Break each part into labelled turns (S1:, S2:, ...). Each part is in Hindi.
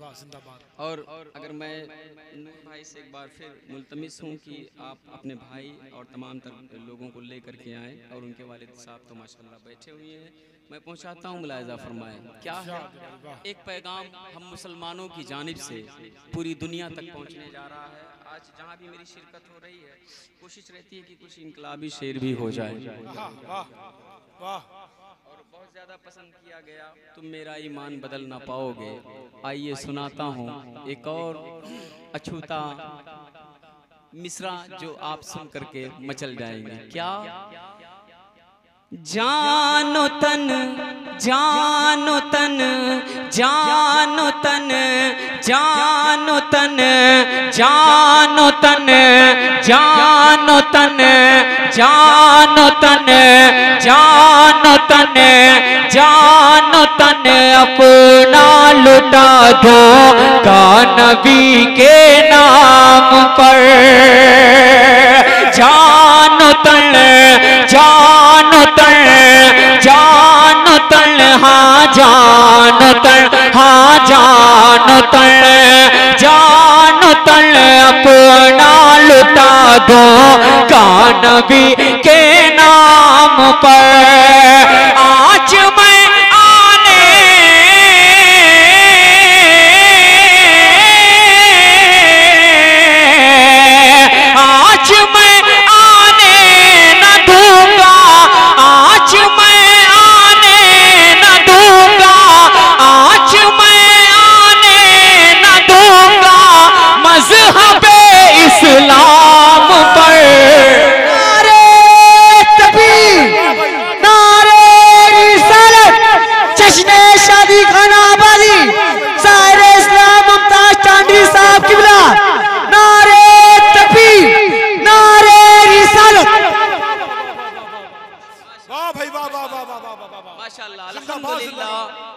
S1: और अगर मैं नूर भाई से एक बार फिर मुल्तमिस हूँ कि आप अपने भाई और तमाम लोगों को लेकर के आएँ, और उनके वालिद साहब तो माशाल्लाह बैठे हुए हैं, मैं पहुँचाता हूँ, मुलाहिज़ा फरमाएं। क्या है एक पैगाम हम मुसलमानों की जानिब से पूरी दुनिया तक पहुँचने जा रहा है। आज जहाँ भी मेरी शिरकत हो रही है, कोशिश रहती है कि कुछ इनकलाबी शेर भी हो जाए। और बहुत ज़्यादा पसंद किया गया, तुम मेरा ईमान बदल ना पाओगे। आइए सुनाता हूँ एक और अछूता मिसरा जो आप सुन करके मचल जाएंगे। क्या जानो तन जानो तन जानो तन जानो तन जानो तन जानो तन जानो तन जानो तन जानो तन अपना लुटा दो का नबी के नाम पर। जानो तन जानो तन जानो तन हाँ जानो तन हाँ जानो तन जानो तन अपना लुटा दो का नबी के नाम पर। आज मैं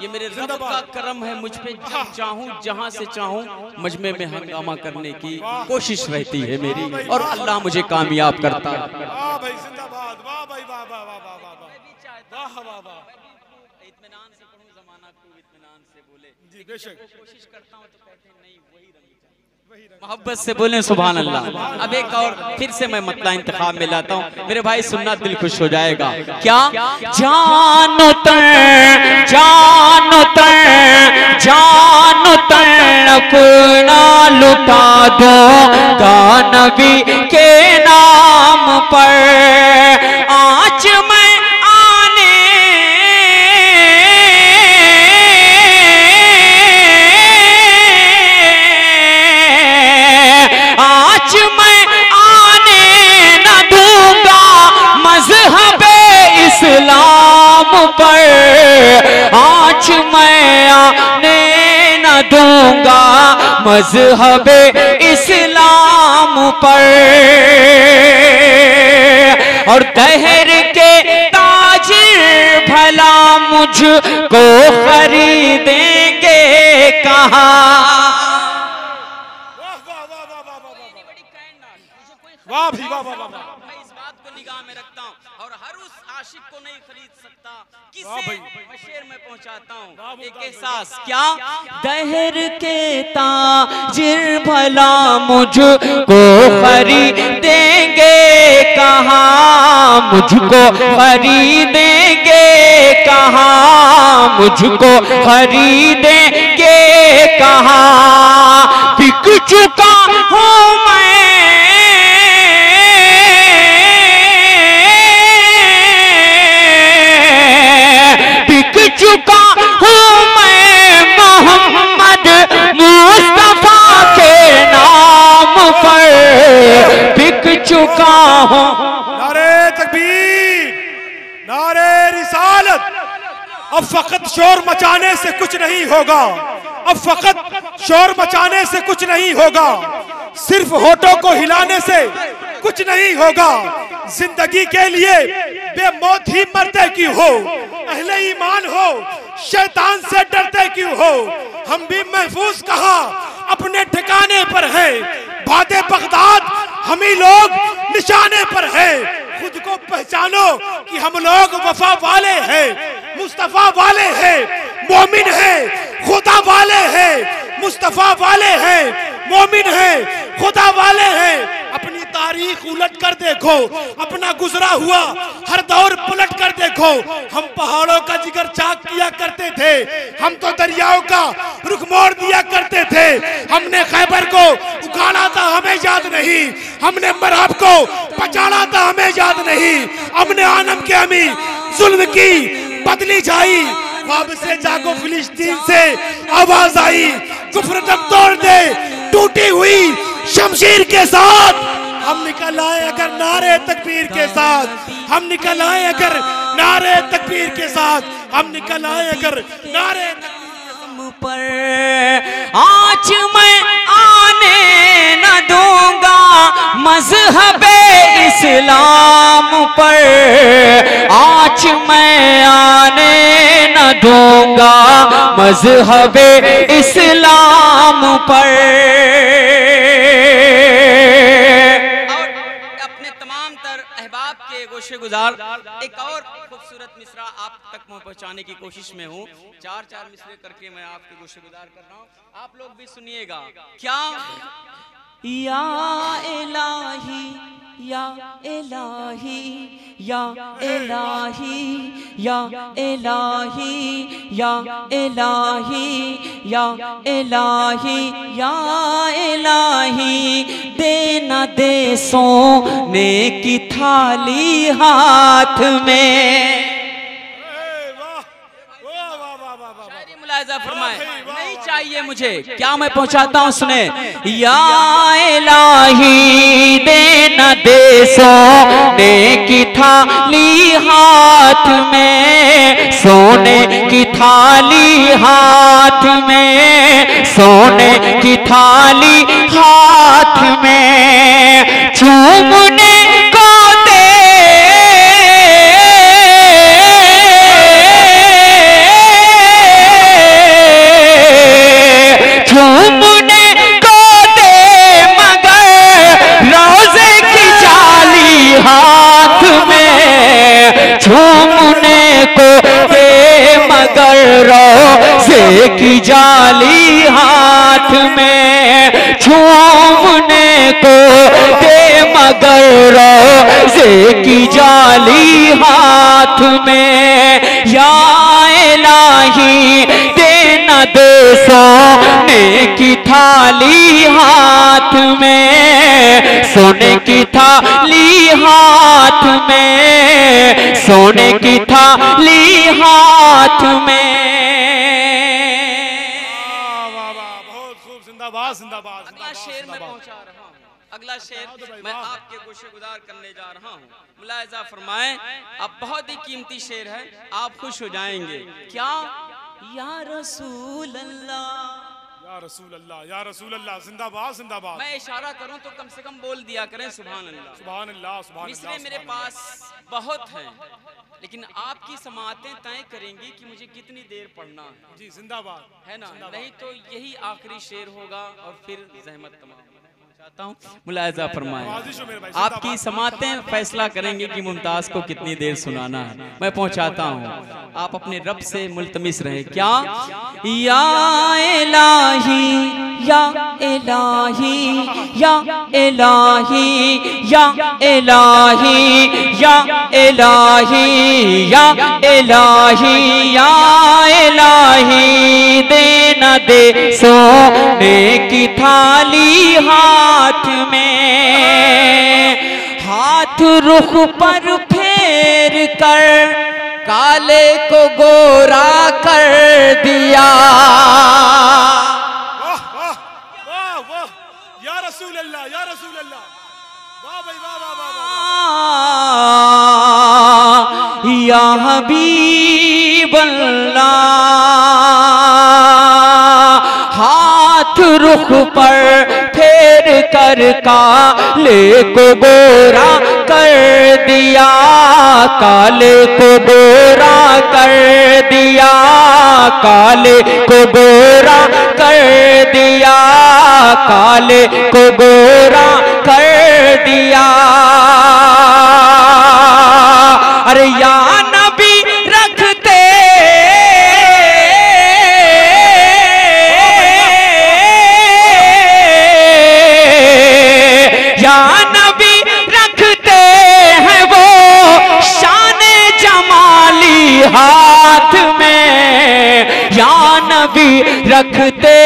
S1: ये मेरे रब का करम है मुझ पे, जब चाहूँ जहाँ से चाहूँ मजमे में हंगामा करने की कोशिश रहती है मेरी, और अल्लाह मुझे कामयाब करता है। इत्मीनान से पढ़ूं, ज़माना को इत्मीनान से बोले, कोशिश करता हूँ तो कहते हैं नहीं वही रंग चाहिए, मोहब्बत से बोले सुभान अल्लाह। अब एक और फिर से मैं मतला इंतखाब में लाता हूँ, मेरे भाई सुनना दिल खुश हो जाएगा। क्या जानो तन जानो तन जानो तन अपना लुटा दो का नबी के नाम पर। आज मैं इस्लाम पर, आज मैं आने न दूंगा मज़हब इस्लाम पर। और दहर के ताजिर भला मुझको खरीदेंगे कहाँ।
S2: वाह भी वाह वाह वाह।
S1: मैं इस बात को निगाह में रखता हूँ, और हर उस आशिक को नहीं खरीद सकता, किसे मैं शेर में पहुंचाता हूँ एक एहसास। क्या दहर के ताजिर भला मुझको खरीदेंगे कहाँ, मुझको खरीदेंगे कहाँ, मुझको खरीदेंगे कहाँ। बिक चुका हूँ मैं चुका हूँ मैं मोहम्मद मुस्तफा के नाम पर, बिक चुका हूँ।
S2: नारे तकबीर, नारे रिसालत। अब फकत शोर मचाने से कुछ नहीं होगा, अब फकत शोर मचाने से कुछ नहीं होगा, सिर्फ होठों को हिलाने से कुछ नहीं होगा। जिंदगी के लिए बेमौत ही मरते क्यों हो, अहले ईमान हो शैतान से डरते क्यों हो। हम भी महफूज कहा अपने ठिकाने पर है, बादे बगदाद हम ही लोग निशाने पर है। खुद को पहचानो कि हम लोग वफा वाले हैं, मुस्तफा वाले हैं, मोमिन हैं, खुदा वाले हैं, मुस्तफा वाले हैं, मोमिन हैं, खुदा वाले हैं। अपनी तारीख उलट कर देखो, अपना गुजरा हुआ हर दौर पलट कर देखो। हम पहाड़ों का जिगर चाक किया करते थे, हम तो दरियाओं का रुख मोड़ दिया करते थे। हमने खैबर को उखाड़ा था, हमें याद नहीं। हमने मरहब को पचाड़ा था, हमें याद नहीं। हमने आनम के अमी जुल्म की बदली जाई, ख्वाब से जागो फिलिस्तीन से आवाज आई। कुफ्र दम तोड़ दे टूटी हुई शमशीर के साथ। हम निकल आए अगर नारे तकबीर के साथ, हम निकल आए अगर नारे तकबीर के साथ, हम निकल आए अगर नारे
S1: पर आज मैं आने न दूंगा मजहबे इस्लाम पर। आज मैं आने न दूंगा मजहबे इस्लाम पर। गोशेगुजार एक और खूबसूरत मिसरा आप तक पहुंचाने की कोशिश में हूँ। चार मिसरे करके मैं आपके गोशेगुजार कर रहा हूँ, आप लोग भी सुनिएगा। क्या या इलाही या इलाही या इलाही या इलाही या इलाही या इलाही या इलाही, देना दे सोने की थाली हाथ में। मुलाहिजा फरमाए, नहीं चाहिए मुझे, क्या मैं पहुंचाता हूं सुने। या इलाही देना दे सोने की थाली हाथ में, सोने की थाली हाथ में, सोने की थाली हाथ में। चूमने को रोज़े की जाली हाथ में, झूमने को दे मगर रोज़े की जाली हाथ में। या इलाही देना दे सोने की थाली हाथ में, सोने की थाली हाथ में, सोने की थाली हाथ में। अगला शेर में पहुंचा रहा हूँ, अगला शेर मैं आपके गोशेगुजार करने जा रहा हूँ। मुलाहिजा फरमाएं, अब बहुत ही कीमती शेर है, आप खुश हो जाएंगे। क्या या रसूल अल्लाह,
S2: या रसूल अल्लाह, या रसूल अल्लाह, जिंदाबाद जिंदाबाद।
S1: मैं इशारा करूं तो कम से कम बोल दिया करें सुभान अल्लाह, सुभान अल्लाह, सुभान अल्लाह। मिसरे मेरे पास बहुत हैं, लेकिन आपकी समातें तय करेंगी कि मुझे कितनी देर पढ़ना है।
S2: जी जिंदाबाद,
S1: है ना, नहीं तो यही आखिरी शेर होगा और फिर जहमत तमाम। मुलाहिजा फरमाएं, आपकी समातें फैसला करेंगे कि मुमताज को कितनी देर सुनाना है। मैं पहुंचाता हूं, आप अपने रब से मुल्तमिस रहें। क्या या इलाही या इलाही या इलाही या इलाही या इलाही या इलाही या इलाही, देना दे सोने की थाली हाथ में, हाथ रुख पर फेर कर काले को गोरा कर दिया।
S2: वाह वाह वाह वाह, या रसूल अल्लाह, या रसूल अल्लाह, वाह भाई वाह वाह वाह।
S1: या हबीब अल्लाह, हाथ रुख पर फेर कर काले को गोरा कर दिया, काले को गोरा कर दिया, काले को गोरा कर दिया, काले को गोरा कर दिया। अरे या नबी रखते रखते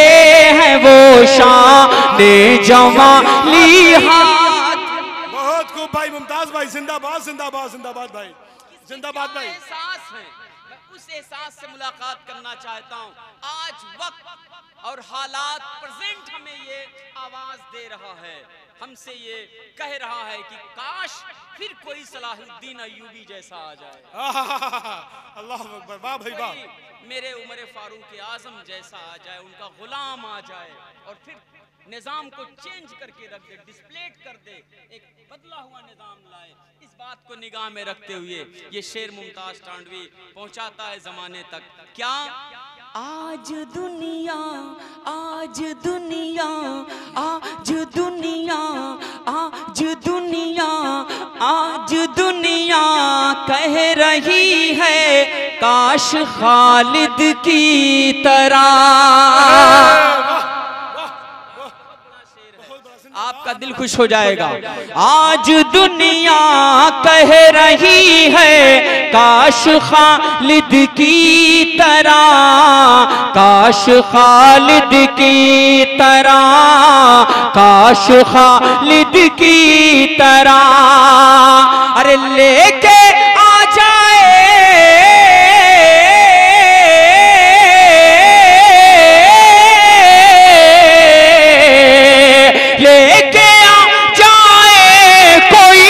S1: हैं वो शान जमाली हाथ।
S2: बहुत खूब भाई मुमताज भाई, जिंदाबाद जिंदाबाद जिंदाबाद भाई, जिंदाबाद भाई।
S1: एहसास है, मैं उस एहसास से मुलाकात करना चाहता हूँ। आज वक्त और हालात प्रेजेंट हमें ये आवाज दे रहा है, हमसे ये कह रहा है कि काश फिर कोई सलाहुद्दीन अय्यूबी जैसा आ जाए।
S2: अल्लाह अकबर, वाह भाई वाह।
S1: मेरे उमर फारूक आजम जैसा आ जाए, उनका गुलाम आ जाए और फिर निजाम को चेंज करके रख दे, डिस्प्लेट कर दे, एक बदला हुआ निजाम लाए। इस बात को निगाह में रखते हुए ये शेर मुमताज टांडवी पहुंचाता है जमाने तक। क्या आज दुनिया, आज दुनिया, आज दुनिया, आज दुनिया, आज दुनिया कह रही है काश खालिद की तरह। आपका दिल खुश हो जाएगा। आज दुनिया कह रही है काश खालिद की तरह, काश खालिद की तरह, काश खालिद की तरह। अरे लेके आ जाए, लेके आ जाए कोई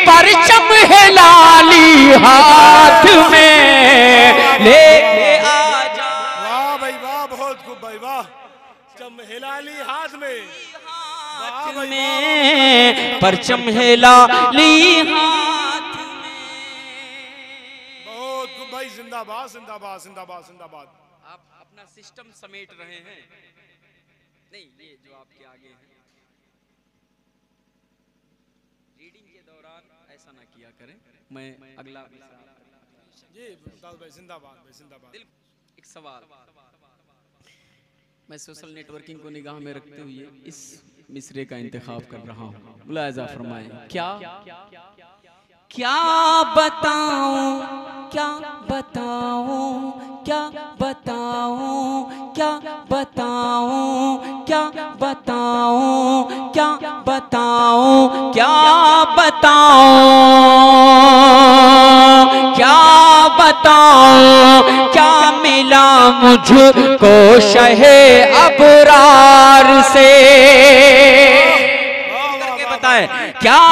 S1: परचम है लाली हाथ में, लेके आ जाए।
S2: वाह भाई वाह, बहुत खूब भाई वाह। चम हिलाली हाथ में,
S1: हाथ में परचम है लाली हाथ में।
S2: बहुत खूब भाई, जिंदाबाद जिंदाबाद जिंदाबाद जिंदाबाद।
S1: आप अपना सिस्टम समेट रहे हैं, नहीं ये जो आपके आगे है, रीडिंग के दौरान ऐसा ना किया करें। मैं अगला
S2: जी मुमताज भाई, जिंदाबाद भाई जिंदाबाद।
S1: एक सवाल, मैं सोशल नेटवर्किंग को निगाह में रखते हुए इस मिसरे का इंतखाब कर रहा हूँ। मुलाहिजा फरमाएं। क्या क्या बताऊं, क्या बताऊं, क्या बताऊं, क्या बताऊं, क्या बताऊं, क्या बताऊं, क्या बताऊं, क्या बताऊं, क्या मिला मुझको शहे अबरार से। बताए क्या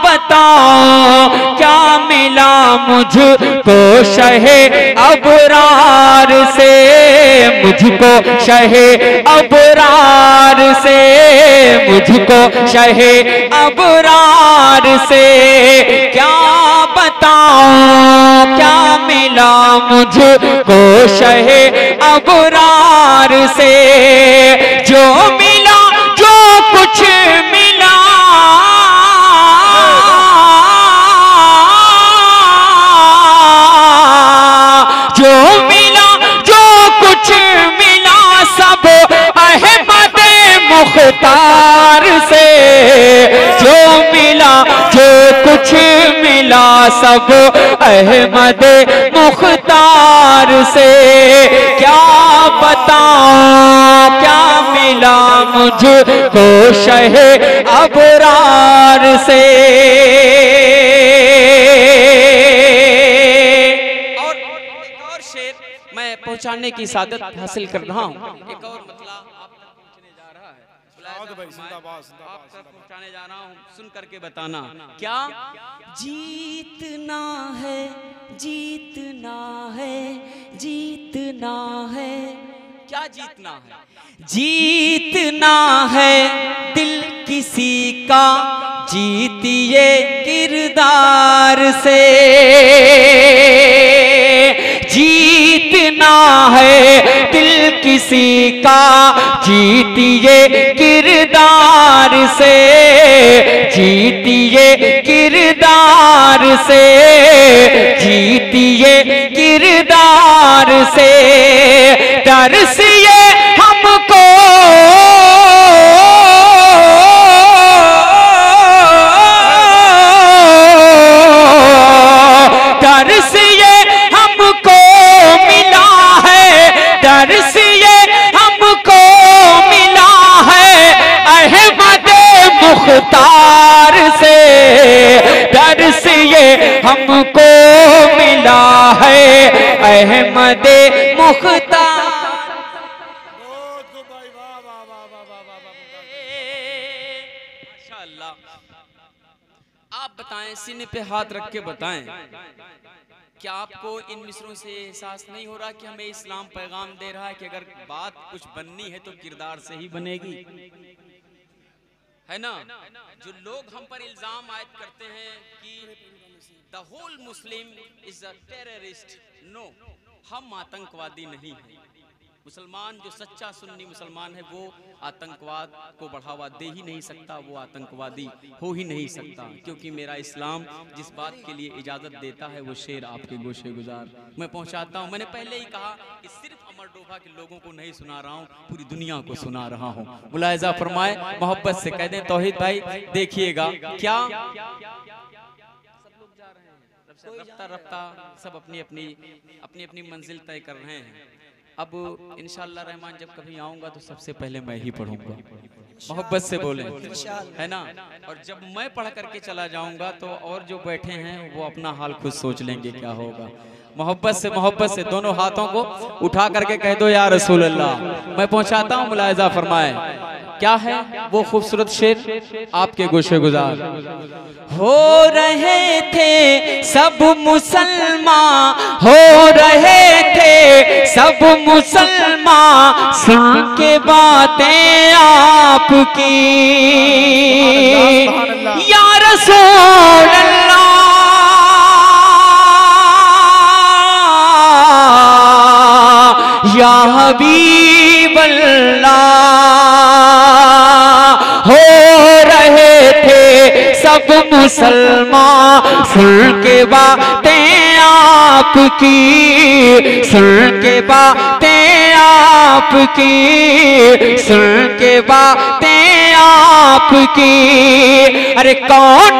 S1: बताऊं, क्या मिला मुझको शहे अबरार से, मुझको शहे अबरार से, मुझको शहे अबरार से। क्या बताऊं, क्या मिला मुझको शहे अबरार से। जो मिला, जो कुछ मिला, जो मिला, जो कुछ मिला सब अहमद मुख्तार से। जो मिला, जो कुछ मिला सब अहमद मुख्तार से। क्या बताऊं, क्या मिला मुझको शहे अबरार से। और एक और शेर मैं पहुंचाने की सादत हासिल कर रहा हूँ। एक और मतलब आप तक पहुंचने जा रहा है, आपका पहुंचाने जा रहा हूँ, सुन करके बताना। क्या जीतना है, जीतना है, जीतना है। क्या जीतना है? जीतना है दिल किसी का, जीतिए किरदार से। जीतना है दिल किसी का, जीतिए किरदार से, जीतिए किरदार से, जीतिए किरदार से। तरसिए हमको, तरसिए हमको मिला है, तरसिए मुख्तार। माशाअल्लाह। आप बताएं, सीने पे हाथ रख के बताएं, क्या आपको इन मिसरों से एहसास नहीं हो रहा कि हमें इस्लाम पैगाम दे रहा है कि अगर बात कुछ बननी है तो किरदार से ही बनेगी, है ना? जो लोग हम पर इल्जाम आयद करते हैं कि the whole Muslim is a terrorist, no, हम आतंकवादी नहीं हैं। मुसलमान जो सच्चा सुन्नी मुसलमान है वो आतंकवाद को बढ़ावा दे ही नहीं सकता, वो आतंकवादी हो ही नहीं सकता, क्योंकि मेरा इस्लाम जिस बात के लिए इजाज़त देता है वो शेर आपके गोशे गुजार मैं पहुंचाता हूं। मैंने पहले ही कहा कि सिर्फ अमर डोभा के लोगों को नहीं सुना रहा हूं, पूरी दुनिया को सुना रहा हूं। मुलाहिजा फरमाए, मोहब्बत से कह दें तौहीद भाई देखिएगा क्या सब लोग जा रहे हैं, रफ्ता रफ्ता सब अपनी अपनी मंजिल तय कर रहे हैं। अब इंशाअल्लाह रहमान जब कभी आऊंगा तो सबसे पहले मैं ही पढ़ूंगा, मोहब्बत से बोले, है ना? और जब मैं पढ़ करके चला जाऊंगा तो और जो बैठे हैं वो अपना हाल खुद सोच लेंगे क्या होगा। मोहब्बत से दोनों हाथों को उठा करके कह दो या रसूल अल्लाह, मैं पहुंचाता हूं। मुलाहिजा फरमाए क्या है वो खूबसूरत शेर आपके गोशे गुजार। हो रहे थे सब मुसलमान, हो रहे थे सब मुसलमान, सुन के बातें आपकी या रसूल अल्लाह, या हबीब अल्लाह। हो रहे थे सब मुसलमान, सुन के बातें आपकी, सुन के बातें आपकी, सुन के बातें आपकी। अरे कौन